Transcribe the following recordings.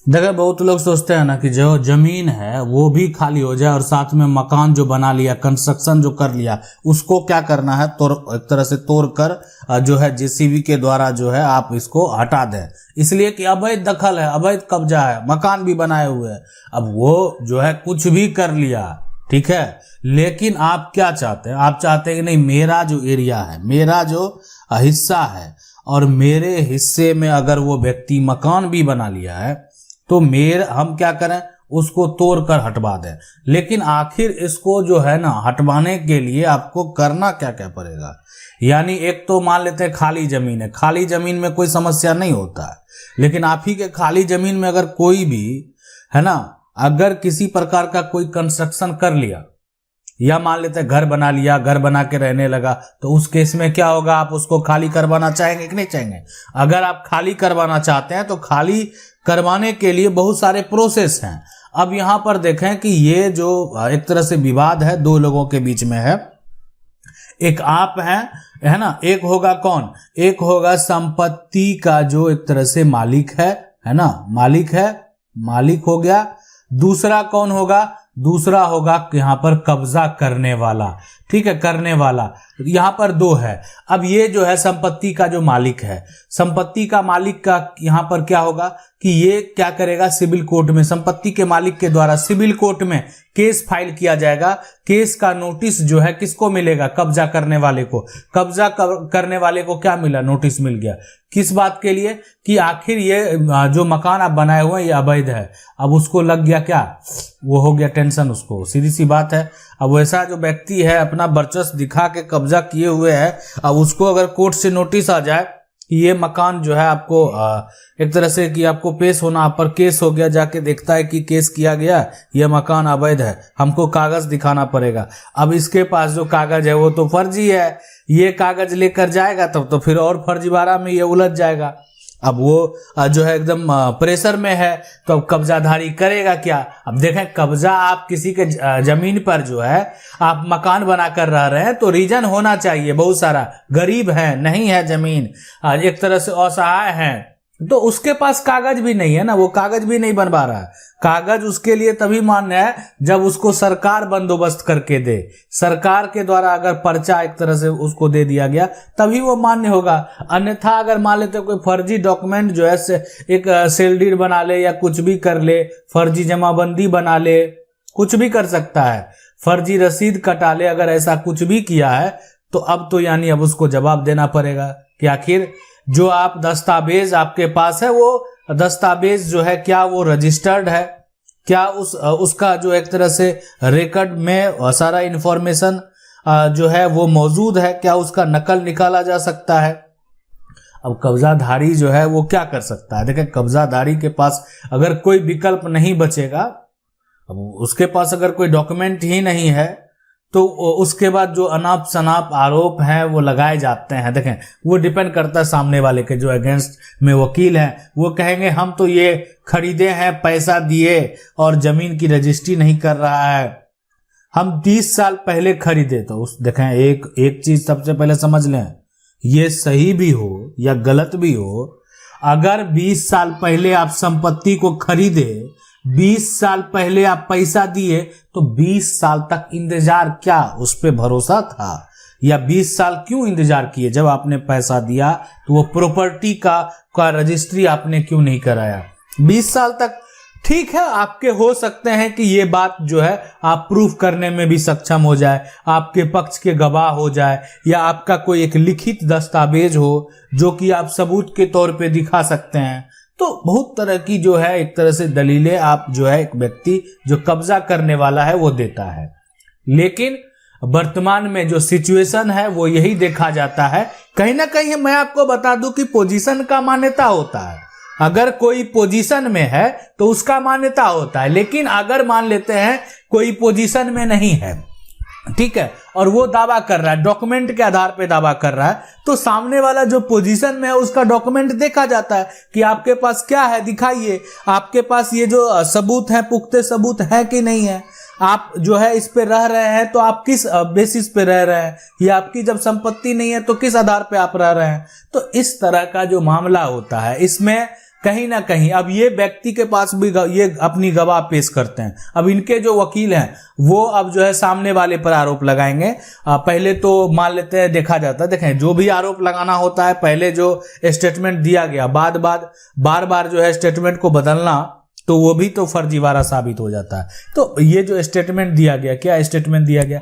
देखिए, बहुत लोग सोचते हैं ना कि जो जमीन है वो भी खाली हो जाए और साथ में मकान जो बना लिया, कंस्ट्रक्शन जो कर लिया, उसको क्या करना है, तोड़, एक तरह से तोड़ कर जो है जेसीबी के द्वारा जो है आप इसको हटा दें। इसलिए कि अवैध दखल है, अवैध कब्जा है, मकान भी बनाए हुए हैं। अब वो जो है कुछ भी कर लिया, ठीक है, लेकिन आप क्या चाहते हैं? आप चाहते हैं कि नहीं, मेरा जो एरिया है, मेरा जो हिस्सा है, और मेरे हिस्से में अगर वो व्यक्ति मकान भी बना लिया है तो हम क्या करें, उसको तोड़ कर हटवा दें। लेकिन आखिर इसको जो है ना हटवाने के लिए आपको करना क्या क्या पड़ेगा? यानी एक तो मान लेते हैं खाली जमीन है, खाली जमीन में कोई समस्या नहीं होता है, लेकिन आप ही के खाली जमीन में अगर कोई भी है ना, अगर किसी प्रकार का कोई कंस्ट्रक्शन कर लिया, या मान लेते हैं घर बना लिया, घर बना के रहने लगा, तो उस केस में क्या होगा? आप उसको खाली करवाना चाहेंगे कि नहीं चाहेंगे? अगर आप खाली करवाना चाहते हैं तो खाली करवाने के लिए बहुत सारे प्रोसेस हैं। अब यहां पर देखें कि ये जो एक तरह से विवाद है, दो लोगों के बीच में है। एक आप हैं, है ना, एक होगा कौन? एक होगा संपत्ति का जो एक तरह से मालिक है ना, मालिक है, मालिक हो गया। दूसरा कौन होगा? दूसरा होगा यहां पर कब्जा करने वाला, ठीक है, करने वाला। यहां पर दो है। अब ये जो है संपत्ति का जो मालिक है, संपत्ति का मालिक का यहां पर क्या होगा कि ये क्या करेगा, सिविल कोर्ट में संपत्ति के मालिक के द्वारा सिविल कोर्ट में केस फाइल किया जाएगा। केस का नोटिस जो है किसको मिलेगा? कब्जा करने वाले को। कब्जा करने वाले को क्या मिला? नोटिस मिल गया। किस बात के लिए? कि आखिर ये जो मकान आप बनाए हुए हैं ये अवैध है। अब उसको लग गया क्या, वो हो गया टेंशन उसको, सीधी सी बात है। अब वैसा जो व्यक्ति है अपना वर्चस्व दिखा के कब्जा किए हुए है, अब उसको अगर कोर्ट से नोटिस आ जाए कि ये मकान जो है आपको एक तरह से कि आपको पेश होना, आप पर केस हो गया, जाके देखता है कि केस किया गया, यह मकान अवैध है, हमको कागज दिखाना पड़ेगा। अब इसके पास जो कागज है वो तो फर्जी है, ये कागज लेकर जाएगा तब तो फिर और फर्जीवाड़ा में ये उलझ जाएगा। अब वो जो है एकदम प्रेशर में है, तो अब कब्जाधारी करेगा क्या? अब देखें, कब्जा आप किसी के जमीन पर जो है आप मकान बनाकर रह रहे हैं तो रीजन होना चाहिए बहुत सारा। गरीब है, नहीं है जमीन, एक तरह से असहाय है, तो उसके पास कागज भी नहीं है ना, वो कागज भी नहीं बनवा रहा है। कागज उसके लिए तभी मान्य है जब उसको सरकार बंदोबस्त करके दे, सरकार के द्वारा अगर पर्चा एक तरह से उसको दे दिया गया तभी वो मान्य होगा। अन्यथा अगर मान लेते कोई फर्जी डॉक्यूमेंट जो है एक सेल डीड बना ले या कुछ भी कर ले, फर्जी जमाबंदी बना ले, कुछ भी कर सकता है, फर्जी रसीद कटा ले, अगर ऐसा कुछ भी किया है तो अब तो यानी अब उसको जवाब देना पड़ेगा कि आखिर जो आप दस्तावेज आपके पास है वो दस्तावेज जो है क्या वो रजिस्टर्ड है, क्या उसका जो एक तरह से रिकॉर्ड में सारा इंफॉर्मेशन जो है वो मौजूद है, क्या उसका नकल निकाला जा सकता है। अब कब्जाधारी जो है वो क्या कर सकता है? देखिए, कब्जाधारी के पास अगर कोई विकल्प नहीं बचेगा, अब उसके पास अगर कोई डॉक्यूमेंट ही नहीं है तो उसके बाद जो अनाप शनाप आरोप हैं वो लगाए जाते हैं। देखें, वो डिपेंड करता है सामने वाले के जो अगेंस्ट में वकील हैं, वो कहेंगे हम तो ये खरीदे हैं, पैसा दिए और जमीन की रजिस्ट्री नहीं कर रहा है, हम 20 साल पहले खरीदे। तो उस देखें, एक चीज सबसे पहले समझ लें, ये सही भी हो या गलत भी हो, अगर 20 साल पहले आप संपत्ति को खरीदे, 20 साल पहले आप पैसा दिए, तो 20 साल तक इंतजार क्या उस पे भरोसा था? या 20 साल क्यों इंतजार किए? जब आपने पैसा दिया तो वो प्रॉपर्टी का रजिस्ट्री आपने क्यों नहीं कराया? 20 साल तक ठीक है, आपके हो सकते हैं कि ये बात जो है आप प्रूफ करने में भी सक्षम हो जाए, आपके पक्ष के गवाह हो जाए, या आपका कोई एक लिखित दस्तावेज हो जो कि आप सबूत के तौर पे दिखा सकते हैं। तो बहुत तरह की जो है एक तरह से दलीलें आप जो है एक व्यक्ति जो कब्जा करने वाला है वो देता है। लेकिन वर्तमान में जो सिचुएशन है वो यही देखा जाता है, कहीं ना कहीं मैं आपको बता दूं कि पोजीशन का मान्यता होता है। अगर कोई पोजीशन में है तो उसका मान्यता होता है, लेकिन अगर मान लेते हैं कोई पोजीशन में नहीं है, ठीक है, और वो दावा कर रहा है, डॉक्यूमेंट के आधार पे दावा कर रहा है, तो सामने वाला जो पोजीशन में है उसका डॉक्यूमेंट देखा जाता है कि आपके पास क्या है, दिखाइए, आपके पास ये जो सबूत है, पुख्ते सबूत है कि नहीं है, आप जो है इस पे रह रहे हैं तो आप किस बेसिस पे रह रहे हैं, या आपकी जब संपत्ति नहीं है तो किस आधार पे आप रह रहे हैं। तो इस तरह का जो मामला होता है इसमें कहीं ना कहीं अब ये व्यक्ति के पास भी ये अपनी गवाह पेश करते हैं। अब इनके जो वकील हैं वो अब जो है सामने वाले पर आरोप लगाएंगे। पहले तो मान लेते हैं, देखा जाता है, देखें जो भी आरोप लगाना होता है, पहले जो स्टेटमेंट दिया गया बार बार जो है स्टेटमेंट को बदलना, तो वो भी तो फर्जीवाड़ा साबित हो जाता है। तो ये जो स्टेटमेंट दिया गया, क्या स्टेटमेंट दिया गया?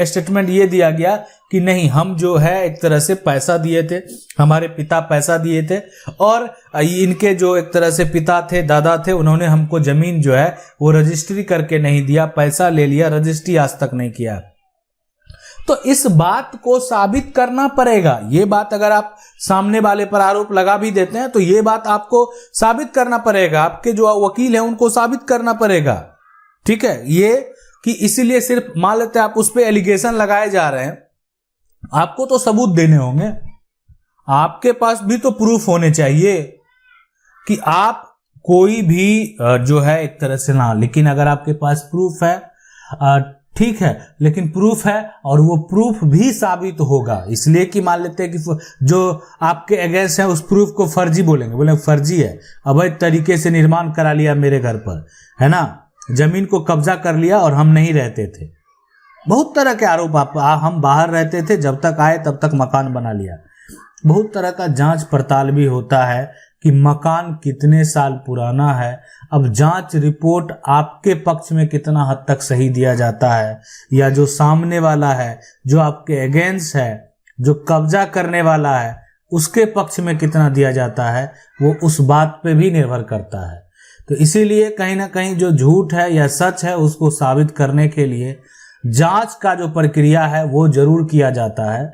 स्टेटमेंट ये दिया गया कि नहीं, हम जो है एक तरह से पैसा दिए थे, हमारे पिता पैसा दिए थे, और इनके जो एक तरह से पिता थे, दादा थे, उन्होंने हमको जमीन जो है वो रजिस्ट्री करके नहीं दिया, पैसा ले लिया, रजिस्ट्री आज तक नहीं किया। तो इस बात को साबित करना पड़ेगा। ये बात अगर आप सामने वाले पर आरोप लगा भी देते हैं तो ये बात आपको साबित करना पड़ेगा, आपके जो वकील हैं उनको साबित करना पड़ेगा। ठीक है, ये कि इसीलिए सिर्फ मान लेते हैं आप उस पर एलिगेशन लगाए जा रहे हैं, आपको तो सबूत देने होंगे, आपके पास भी तो प्रूफ होने चाहिए कि आप कोई भी जो है एक तरह से ना, लेकिन अगर आपके पास प्रूफ है ठीक है, लेकिन प्रूफ है और वो प्रूफ भी साबित होगा, इसलिए कि मान लेते हैं कि जो आपके अगेंस्ट है उस प्रूफ को फर्जी बोलेंगे, बोले फर्जी है, अवैध तरीके से निर्माण करा लिया मेरे घर पर, है ना, जमीन को कब्जा कर लिया और हम नहीं रहते थे, बहुत तरह के आरोप। हम बाहर रहते थे, जब तक आए तब तक मकान बना लिया। बहुत तरह का जांच पड़ताल भी होता है कि मकान कितने साल पुराना है। अब जांच रिपोर्ट आपके पक्ष में कितना हद तक सही दिया जाता है, या जो सामने वाला है, जो आपके अगेंस्ट है, जो कब्जा करने वाला है, उसके पक्ष में कितना दिया जाता है, वो उस बात पे भी निर्भर करता है। तो इसीलिए कहीं ना कहीं जो झूठ है या सच है उसको साबित करने के लिए जांच का जो प्रक्रिया है वो जरूर किया जाता है।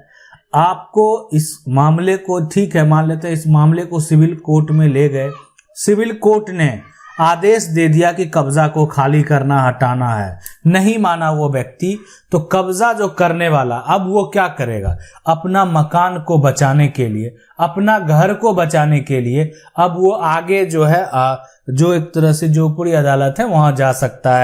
आपको इस मामले को, ठीक है, मान लेते हैं इस मामले को सिविल कोर्ट में ले गए, सिविल कोर्ट ने आदेश दे दिया कि कब्जा को खाली करना, हटाना है, नहीं माना वो व्यक्ति, तो कब्जा जो करने वाला अब वो क्या करेगा? अपना मकान को बचाने के लिए, अपना घर को बचाने के लिए अब वो आगे जो है जो एक तरह से जो ऊपरी अदालत है वहां जा सकता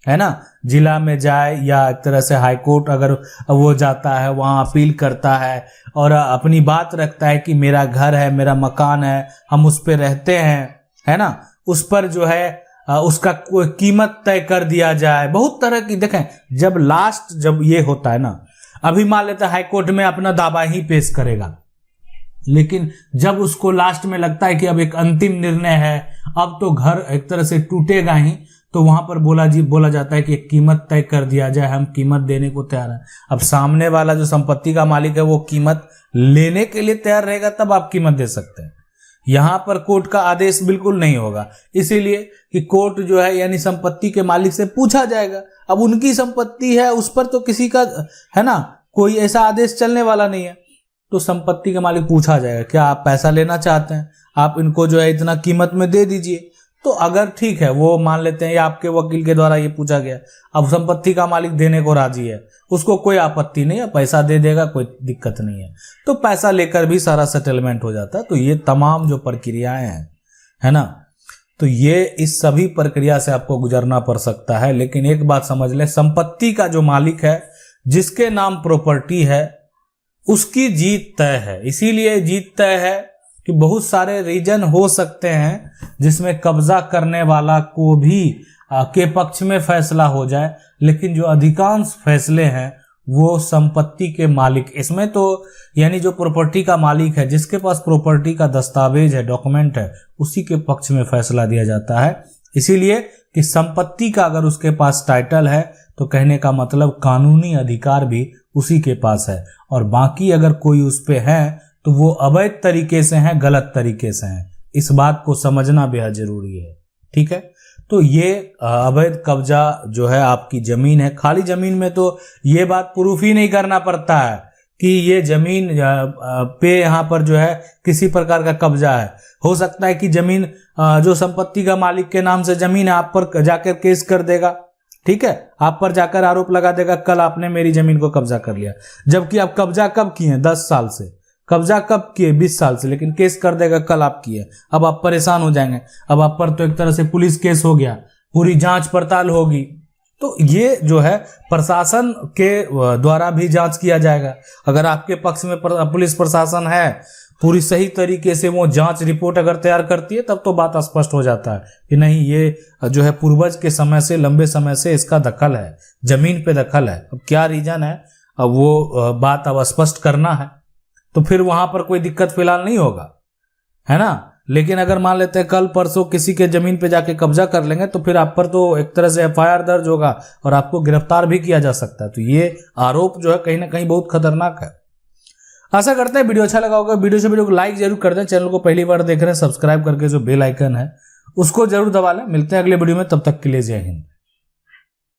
है ना, जिला में जाए या एक तरह से हाई कोर्ट अगर वो जाता है वहां अपील करता है और अपनी बात रखता है कि मेरा घर है, मेरा मकान है, हम उस पे रहते हैं, है ना, उस पर जो है उसका कोई कीमत तय कर दिया जाए। बहुत तरह की, देखें जब ये होता है ना, अभी मान लेते हाई कोर्ट में अपना दावा ही पेश करेगा, लेकिन जब उसको लास्ट में लगता है कि अब एक अंतिम निर्णय है, अब तो घर एक तरह से टूटेगा ही, तो वहां पर बोला जाता है कि एक कीमत तय कर दिया जाए, हम कीमत देने को तैयार हैं। अब सामने वाला जो संपत्ति का मालिक है वो कीमत लेने के लिए तैयार रहेगा, तब आप कीमत दे सकते हैं। यहां पर कोर्ट का आदेश बिल्कुल नहीं होगा, इसीलिए कि कोर्ट जो है यानी संपत्ति के मालिक से पूछा जाएगा। अब उनकी संपत्ति है, उस पर तो किसी का, है ना, कोई ऐसा आदेश चलने वाला नहीं है, तो संपत्ति के मालिक पूछा जाएगा क्या आप पैसा लेना चाहते हैं, आप इनको जो है इतना कीमत में दे दीजिए। तो अगर ठीक है, वो मान लेते हैं या आपके वकील के द्वारा ये पूछा गया, अब संपत्ति का मालिक देने को राजी है, उसको कोई आपत्ति नहीं है, पैसा दे देगा, कोई दिक्कत नहीं है, तो पैसा लेकर भी सारा सेटलमेंट हो जाता है। तो ये तमाम जो प्रक्रियाएं हैं, है ना, तो ये इस सभी प्रक्रिया से आपको गुजरना पड़ सकता है। लेकिन एक बात समझ लें, संपत्ति का जो मालिक है, जिसके नाम प्रॉपर्टी है, उसकी जीत तय है। इसीलिए जीत तय है कि बहुत सारे रीजन हो सकते हैं जिसमें कब्जा करने वाला को भी के पक्ष में फैसला हो जाए, लेकिन जो अधिकांश फैसले हैं वो संपत्ति के मालिक, इसमें तो यानी जो प्रॉपर्टी का मालिक है, जिसके पास प्रॉपर्टी का दस्तावेज है, डॉक्यूमेंट है, उसी के पक्ष में फैसला दिया जाता है। इसीलिए कि संपत्ति का अगर उसके पास टाइटल है तो कहने का मतलब कानूनी अधिकार भी उसी के पास है, और बाकी अगर कोई उस पे है तो वो अवैध तरीके से हैं, गलत तरीके से हैं। इस बात को समझना बेहद जरूरी है। ठीक है, तो ये अवैध कब्जा जो है आपकी जमीन है, खाली जमीन में तो ये बात प्रूफ ही नहीं करना पड़ता है कि ये जमीन पे यहाँ पर जो है किसी प्रकार का कब्जा है। हो सकता है कि जमीन जो संपत्ति का मालिक के नाम से जमीन है, आप पर जाकर केस कर देगा, ठीक है, आप पर जाकर आरोप लगा देगा कल आपने मेरी जमीन को कब्जा कर लिया, जबकि आप कब्जा कब किए? 10 साल से। कब्जा कब किए? 20 साल से, लेकिन केस कर देगा कल आप किए। अब आप परेशान हो जाएंगे, अब आप पर तो एक तरह से पुलिस केस हो गया, पूरी जांच पड़ताल होगी। तो ये जो है प्रशासन के द्वारा भी जांच किया जाएगा। अगर आपके पक्ष में पुलिस प्रशासन है पूरी सही तरीके से वो जांच रिपोर्ट अगर तैयार करती है, तब तो बात स्पष्ट हो जाता है कि नहीं, ये जो है पूर्वज के समय से, लंबे समय से इसका दखल है, जमीन पे दखल है। अब क्या रीजन है, अब वो बात अब स्पष्ट करना है, तो फिर वहां पर कोई दिक्कत फिलहाल नहीं होगा, है ना। लेकिन अगर मान लेते हैं कल परसों किसी के जमीन पे जाके कब्जा कर लेंगे, तो फिर आप पर तो एक तरह से FIR दर्ज होगा और आपको गिरफ्तार भी किया जा सकता है। तो ये आरोप जो है कहीं ना कहीं बहुत खतरनाक है। आशा करते हैं वीडियो अच्छा लगा होगा। वीडियो को लाइक जरूर कर दें। चैनल को पहली बार देख रहे हैं, सब्सक्राइब करके जो बेल आइकन है उसको जरूर दबा लें। मिलते हैं अगले वीडियो में, तब तक के लिए जय हिंद।